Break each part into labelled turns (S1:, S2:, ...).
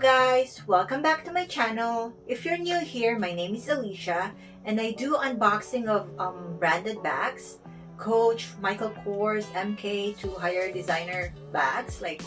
S1: guys, welcome back to my channel. If you're new here, my name is Alicia and I do unboxing of branded bags, Coach, Michael Kors, MK to higher designer bags like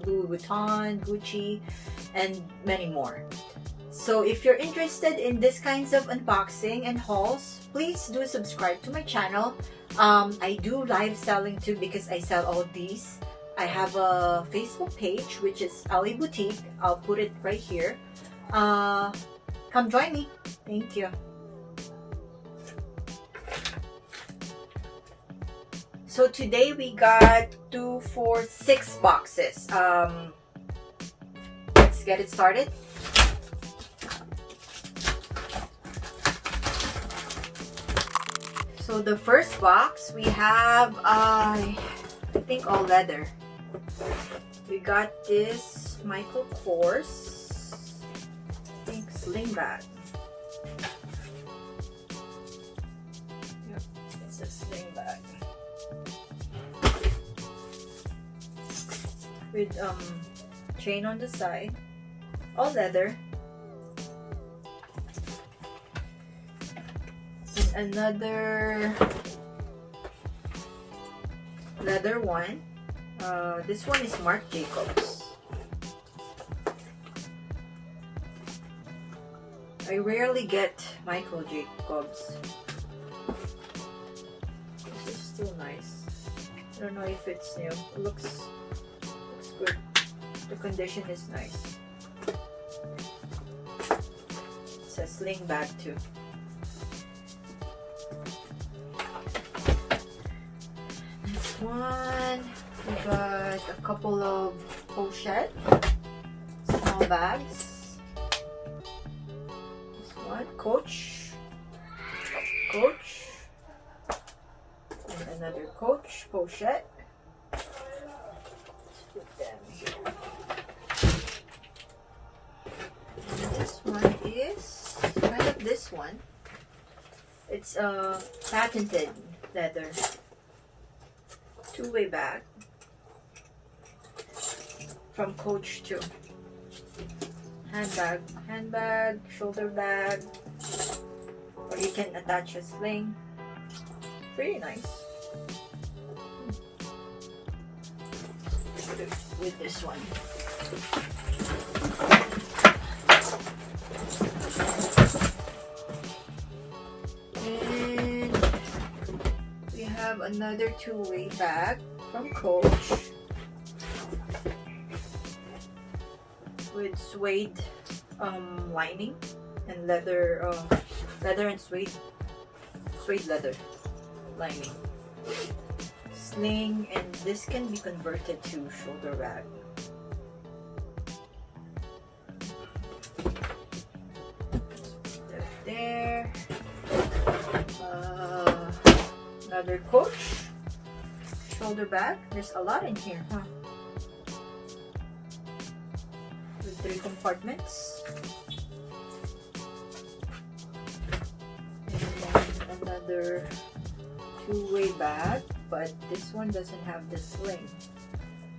S1: Louis Vuitton, Gucci, and many more. So if you're interested in this kinds of unboxing and hauls, please do subscribe to my channel. I do live selling too because I sell all these. I have a Facebook page which is LA Boutique. I'll put it right here. Come join me. Thank you. So today we got 2, 4, 6 boxes. Let's get it started. So the first box we have I think all leather. We got this Michael Kors, I think sling bag. Yep, it's a sling bag with chain on the side, all leather. And another leather one. This one is Marc Jacobs. I rarely get Michael Jacobs. This is still nice. I don't know if it's new. It looks good. The condition is nice. It's a sling bag too. This one. We got a couple of pochette, small bags. This one, Coach, and another Coach pochette. Let's put them here. And this one is kind of this one. It's a patented leather two-way bag. From Coach too. Handbag, shoulder bag, or you can attach a sling. Pretty nice. With this one. And we have another two-way bag from Coach. With suede lining and leather and suede leather lining, sling, and this can be converted to shoulder bag. There. Another Coach shoulder bag. There's a lot in here, huh? 3 compartments, and then another two-way bag, but this one doesn't have the sling.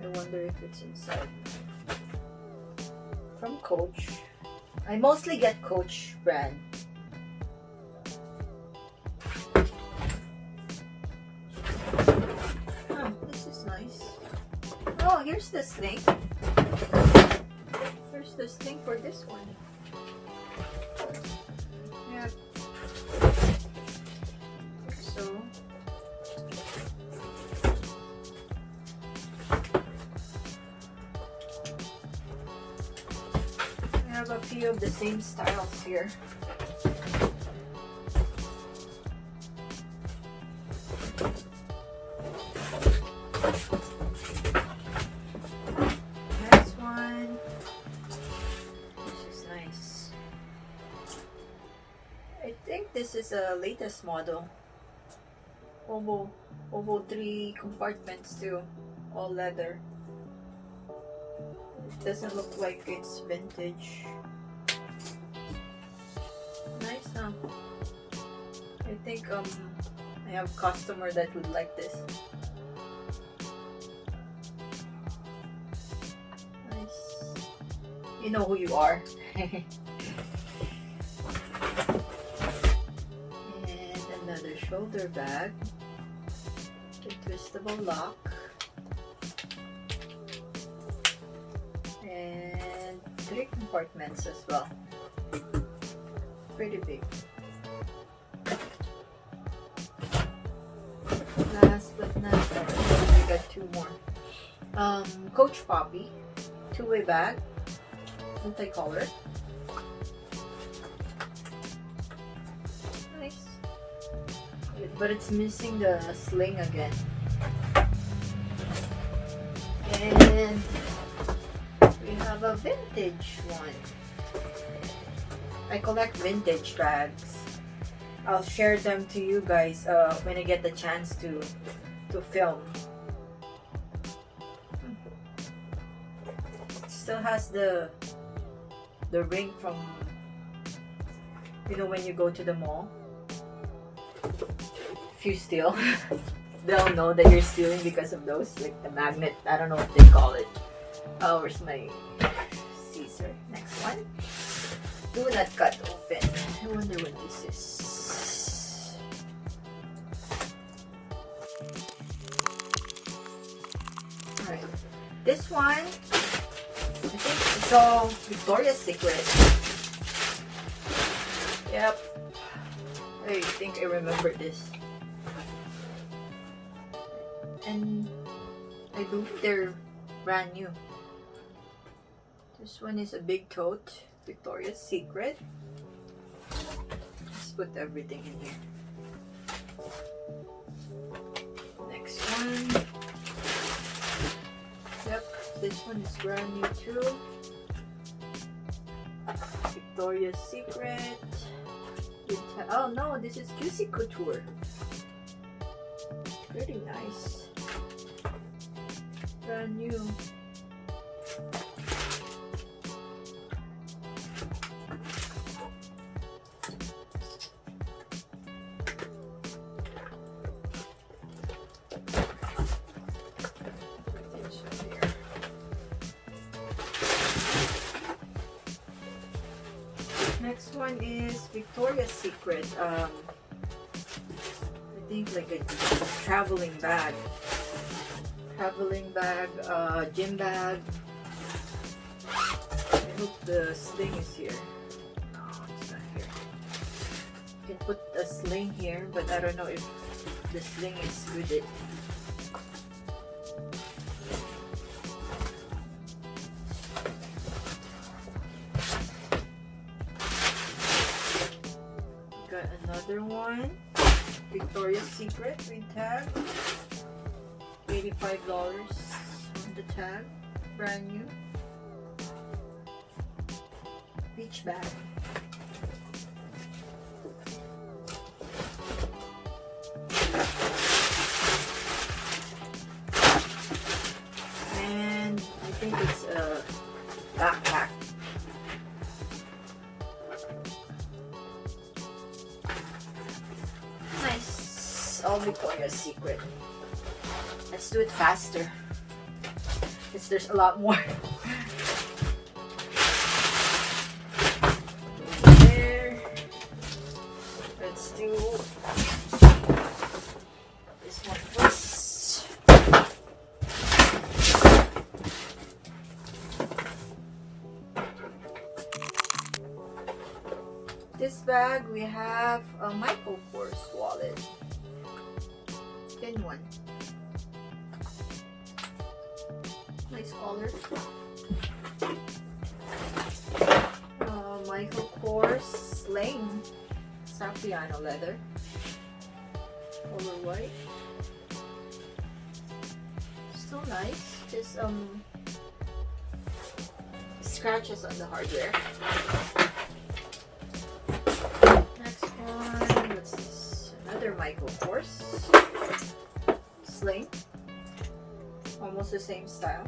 S1: I wonder if it's inside. From Coach. I mostly get Coach brand. Oh, this is nice. Oh, here's the sling. Here's the sling for this one. Yeah. So I have a few of the same styles here. I think this is a latest model. Oval 3 compartments too, all leather. It doesn't look like it's vintage. Nice, huh? I think I have a customer that would like this. Nice. You know who you are. And another shoulder bag. A twistable lock. And 3 compartments as well. Pretty big. Last but not least, we got 2 more. Coach Poppy, 2-way bag, multicolor. Nice. But it's missing the sling again. And we have a vintage one. I collect vintage bags. I'll share them to you guys when I get the chance to film. It still has the ring from, you know, when you go to the mall. If you steal, they'll know that you're stealing because of those, like the magnet. I don't know what they call it. Oh, where's my Caesar? Next one. Do not cut open. I wonder what this is. Alright. This one, I think it's all Victoria's Secret. Yep. I think I remember this. And I believe they're brand new. This one is a big tote. Victoria's Secret. Let's put everything in here. Next one. Yep, this one is brand new too. Victoria's Secret. Oh no, this is Juicy Couture. Pretty nice. Brand new. Next one is Victoria's Secret. I think like a traveling bag. Gym bag. I hope the sling is here. No, it's not here. You can put a sling here, but I don't know if the sling is with it. Got another one. Victoria's Secret with tag. $85 on the tag. Brand new. Beach bag. And I think it's a backpack. Nice. All Victoria's Secret. Let's do it faster, because there's a lot more. There. Let's do this one first. This bag we have a Michael Kors wallet. Thin one. Nice color. Michael Kors sling. Saffiano leather. Color white. Still nice. Just scratches on the hardware. Next one. What's this? Another Michael Kors sling. Almost the same style.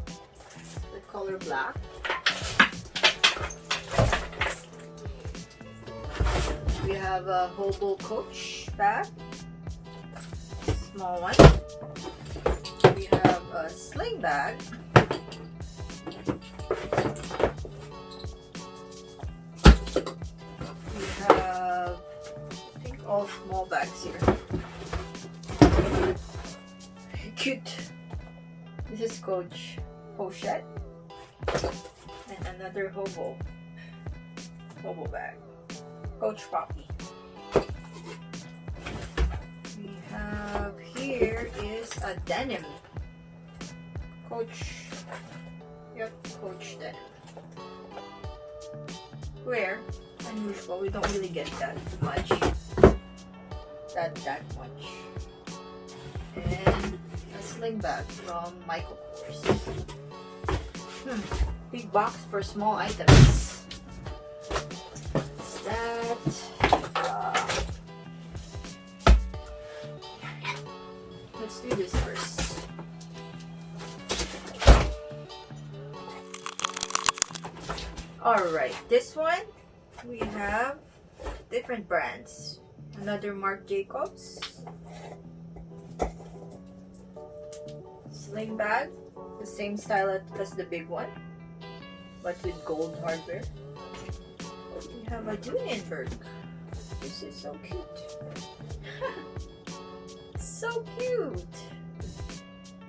S1: The color black. We have a Hobo Coach bag. Small one. We have a sling bag. Coach pochette, and another hobo bag, Coach Poppy. We have here is a denim, Coach denim. Rare, unusual. We don't really get that much. That much. And a sling bag from Michael Kors. Big box for small items. What's that? Let's do this first. Alright, this one we have different brands. Another Marc Jacobs sling bag, the same style as the big one, but with gold hardware. We have a Dooney and Burke. This is so cute. So cute.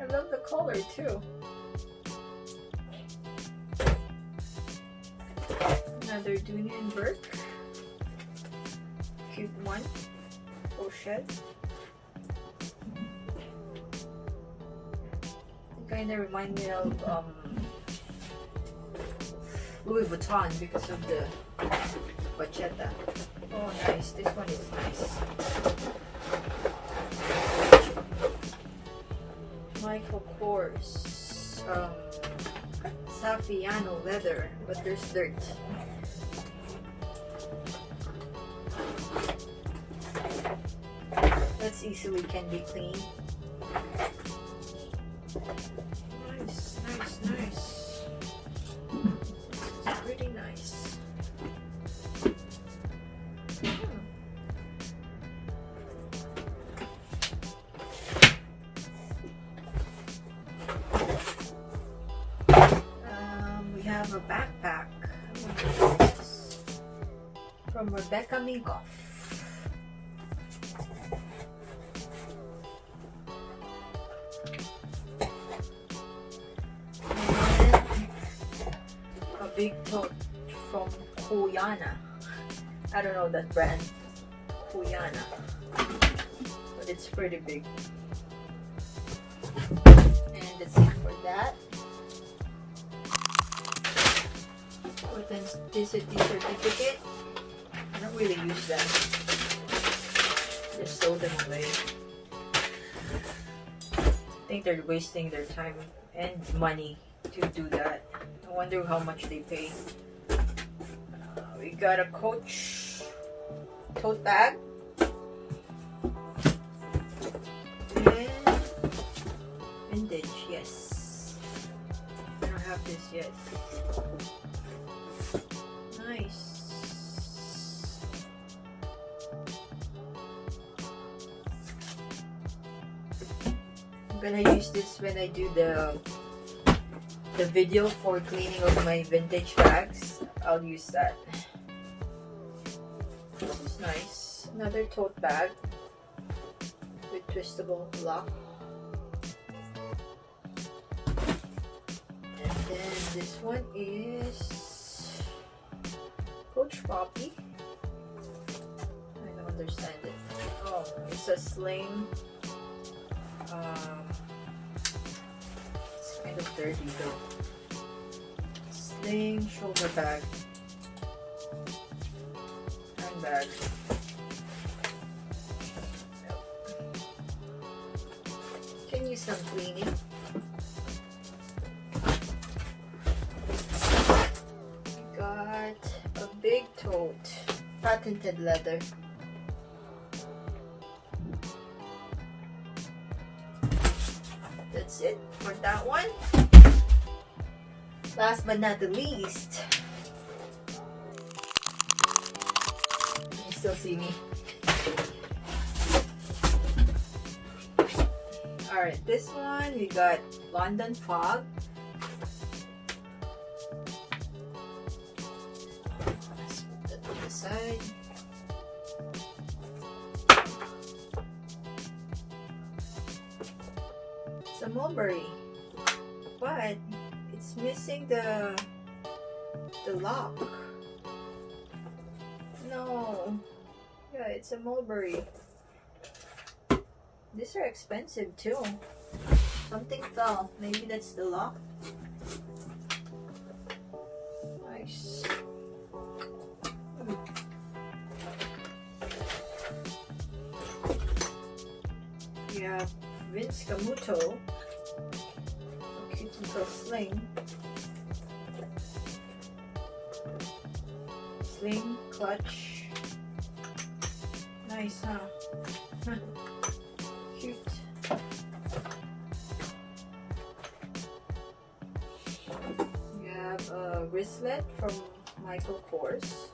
S1: I love the color too. Another Dooney and Burke. Cute one. Pochette. It kind of reminds me of Louis Vuitton because of the bacheta. Oh, nice. This one is nice. Michael Kors. Saffiano leather, but there's dirt. That's easily can be cleaned. Nice. It's pretty nice. We have a backpack from Rebecca Minkoff. Big tote from Kuyana. I don't know that brand, Kuyana, but it's pretty big. And that's it for that. But then this is the certificate. I don't really use them. Just throw them away. I think they're wasting their time and money to do that. I wonder how much they pay. We got a Coach tote bag. And vintage, yes. I don't have this yet. Nice. I'm gonna use this when I do the video for cleaning of my vintage bags. I'll use that. This is nice. Another tote bag with twistable lock. And then this one is Coach Poppy. I don't understand it. Oh, it's a sling. It's kind of dirty though. Sling shoulder bag. Handbag. Can use some cleaning. Got a big tote. Patented leather. That's it for that one. Last but not the least, you still see me. Alright, this one we got London Fog. Let's put that to the side. Some mulberry. but it's missing the lock. No. Yeah, it's a mulberry. These are expensive too. Something fell. Maybe that's the lock. Nice. We have Vince Camuto. A cute little sling. Sling, clutch. Nice, huh? Cute. We have a wristlet from Michael Kors.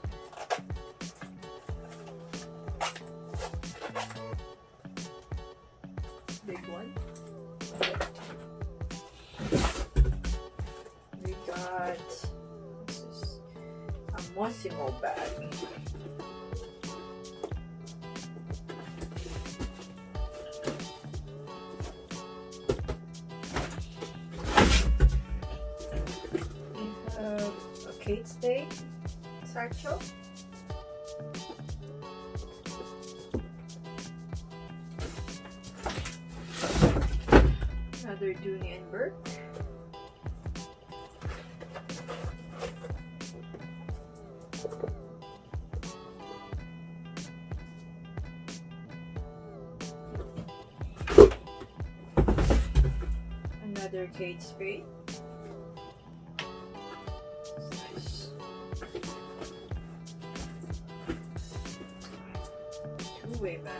S1: Big one. We got, this is a Mossimo bag. We have a Kate Spade satchel. Another Dooney and Burke. Another Kate Spade. Nice. Two-way bag.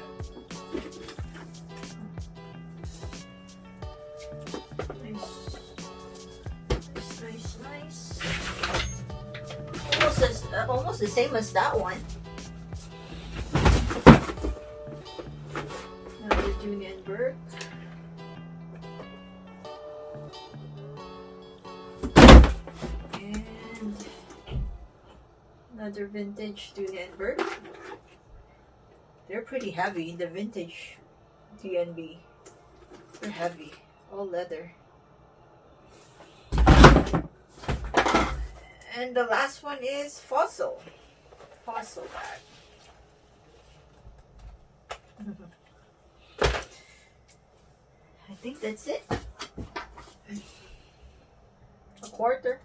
S1: Nice. Almost the same as that one. Another Dooney and Burke. And another vintage Dooney and Burke. They're pretty heavy, the vintage DNB. They're heavy, all leather. And the last one is Fossil bag. I think that's it. A quarter.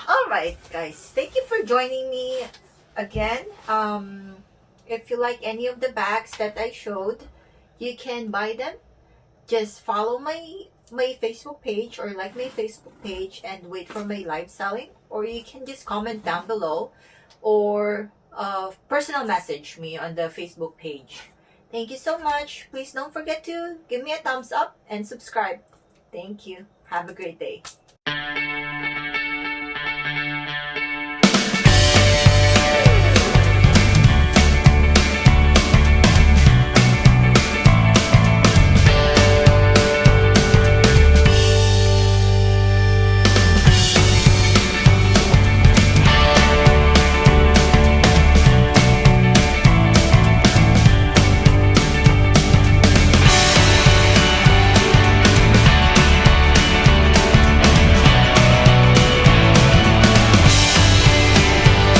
S1: Alright guys, thank you for joining me again. If you like any of the bags that I showed, you can buy them. Just follow my Facebook page or like my Facebook page and wait for my live selling, or you can just comment down below or personal message me on the Facebook page. Thank you so much. Please don't forget to give me a thumbs up and subscribe. Thank you. Have a great day.